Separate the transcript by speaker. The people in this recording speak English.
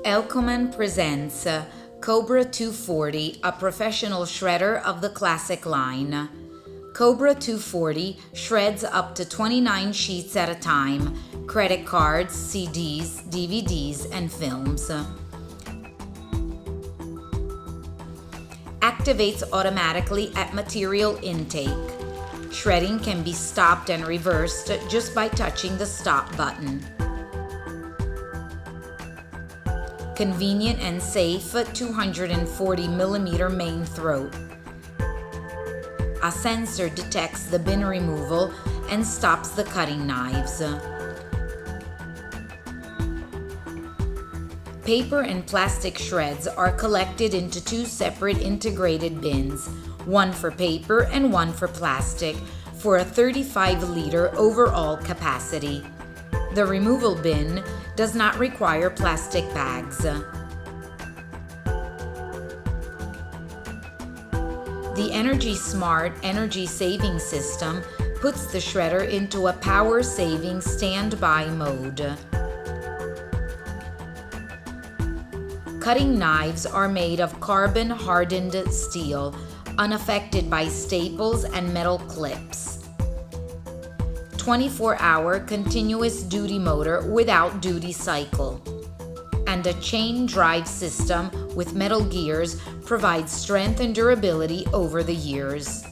Speaker 1: Elkoman presents KOBRA 240, a professional shredder of the classic line. KOBRA 240 shreds up to 29 sheets at a time, credit cards, CDs, DVDs, and films. Activates automatically at material intake. Shredding can be stopped and reversed just by touching the stop button. Convenient and safe 240mm main throat. A sensor detects the bin removal and stops the cutting knives. Paper and plastic shreds are collected into two separate integrated bins, one for paper and one for plastic, for a 35-liter overall capacity. The removal bin does not require plastic bags. The Energy Smart energy saving system puts the shredder into a power-saving standby mode. Cutting knives are made of carbon-hardened steel, unaffected by staples and metal clips. 24-hour continuous duty motor without duty cycle. And a chain drive system with metal gears provides strength and durability over the years.